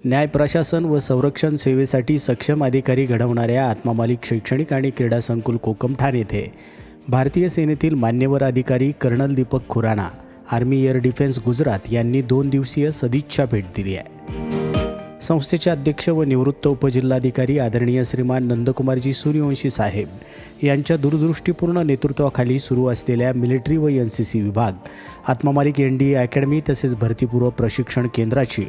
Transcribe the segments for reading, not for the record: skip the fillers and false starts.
न्याय प्रशासन व संरक्षण सेवेसाठी सक्षम अधिकारी घडवणाऱ्या आत्मा मालिक शैक्षणिक आणि क्रीडा संकुल कोकम ठाणे येथे भारतीय सेनेतील मान्यवर अधिकारी colonel Deepak Khurana, army air defence Gujarat यांनी 2 दिवसीय सदिच्छा भेट दिली आहे। संस्थेचे अध्यक्ष व निवृत्त उपजिल्हाधिकारी आदरणीय श्रीमान नंदकुमारजी सूर्यवंशी साहेब यांच्या दूरदृष्टीपूर्ण नेतृत्वाखाली सुरू असलेल्या मिलिटरी व NCC विभाग, आत्मा मालिक NDA अकॅडमी तसेच भरतीपूर्व प्रशिक्षण केंद्राची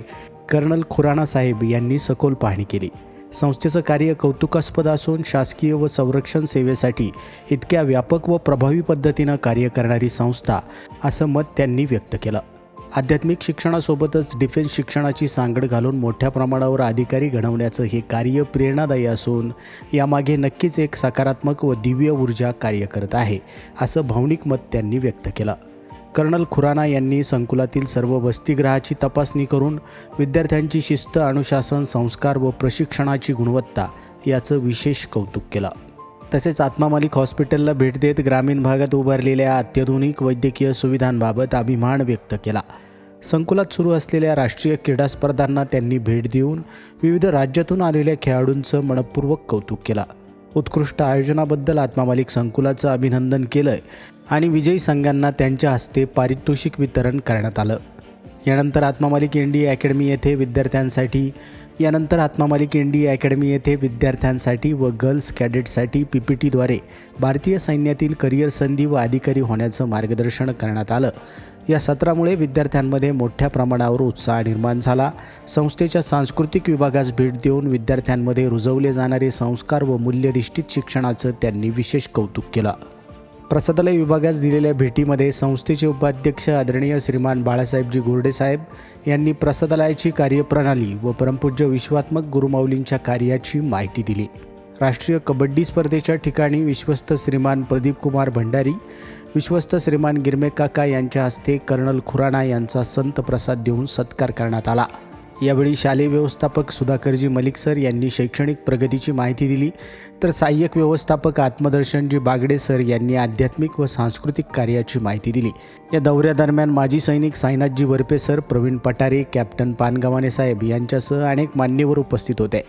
कर्नल खुराना साहेब यांनी सखोल पाहणी केली। संस्थेचं कार्य कौतुकास्पद असून शासकीय व संरक्षण सेवेसाठी इतक्या व्यापक व प्रभावी पद्धतीनं कार्य करणारी संस्था असं मत त्यांनी व्यक्त केलं। आध्यात्मिक शिक्षणासोबतच डिफेन्स शिक्षणाची सांगड घालून मोठ्या प्रमाणावर अधिकारी घडवण्याचं हे कार्य प्रेरणादायी असून यामागे नक्कीच एक सकारात्मक व दिव्य ऊर्जा कार्य करत आहे असं भावनिक मत त्यांनी व्यक्त केलं। कर्नल खुराना यांनी संकुलातील सर्व वसतिगृहाची तपासणी करून विद्यार्थ्यांची शिस्त, अनुशासन, संस्कार व प्रशिक्षणाची गुणवत्ता याचं विशेष कौतुक केलं। तसेच आत्मा मालिक हॉस्पिटलला भेट देत ग्रामीण भागात उभारलेल्या अत्याधुनिक वैद्यकीय सुविधांबाबत अभिमान व्यक्त केला। संकुलात सुरू असलेल्या राष्ट्रीय क्रीडा स्पर्धांना त्यांनी भेट देऊन विविध राज्यातून आलेल्या खेळाडूंचं मनपूर्वक कौतुक केलं। उत्कृष्ट आयोजनाबद्दल आत्मा मालिक संकुलाचं अभिनंदन केलं आणि विजयी संघांना त्यांच्या हस्ते पारितोषिक वितरण करण्यात आलं। यानंतर आत्मा मालिक NDA अकॅडमी येथे विद्यार्थ्यांसाठी व गर्ल्स कॅडेटसाठी PPTद्वारे भारतीय सैन्यातील करिअर संधी व अधिकारी होण्याचं मार्गदर्शन करण्यात आलं। या सत्रामुळे विद्यार्थ्यांमध्ये मोठ्या प्रमाणावर उत्साह निर्माण झाला। संस्थेच्या सांस्कृतिक विभागास भेट देऊन विद्यार्थ्यांमध्ये रुजवले जाणारे संस्कार व मूल्यधिष्ठित शिक्षणाचं त्यांनी विशेष कौतुक केलं। प्रसादालय विभागास दिलेल्या भेटीमध्ये संस्थेचे उपाध्यक्ष आदरणीय श्रीमान बाळासाहेबजी गोरडे साहेब यांनी प्रसादालयाची कार्यप्रणाली व परमपूज्य विश्वात्मक गुरुमाऊलींच्या कार्याची माहिती दिली। राष्ट्रीय कबड्डी स्पर्धेच्या ठिकाणी विश्वस्त श्रीमान प्रदीप कुमार भंडारी, विश्वस्त श्रीमान गिरमे काका यांच्या हस्ते कर्नल खुराना यांचा संत प्रसाद देऊन सत्कार करण्यात आला। यावेळी शालेय व्यवस्थापक सुधाकरजी मलिक सर यांनी शैक्षणिक प्रगतीची माहिती दिली, तर सहाय्यक व्यवस्थापक आत्मदर्शनजी बागडे सर यांनी आध्यात्मिक व सांस्कृतिक कार्याची माहिती दिली। या दौऱ्यादरम्यान माजी सैनिक साईनाथजी वरपे सर, प्रवीण पटारे, कॅप्टन पानगव्हाणे साहेब यांच्यासह अनेक मान्यवर उपस्थित होते।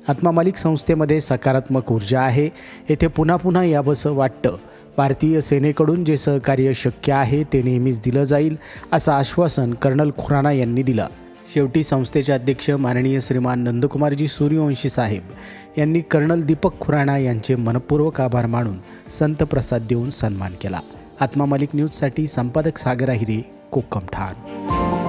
आत्मा मालिक संस्थेमध्ये सकारात्मक ऊर्जा आहे, येथे पुन्हा पुन्हा यावंसं वाटतं। भारतीय सेनेकडून जे सहकार्य शक्य आहे ते नेहमीच दिलं जाईल असं आश्वासन कर्नल खुराना यांनी दिलं। शेवटी संस्थेचे अध्यक्ष माननीय श्रीमान नंदकुमारजी सूर्यवंशी साहेब यांनी कर्नल दीपक खुराना यांचे मनपूर्वक आभार मानून संत प्रसाद देऊन सन्मान केला। आत्मा मालिक न्यूजसाठी संपादक सागर आहिरे, कोकम ठाणे।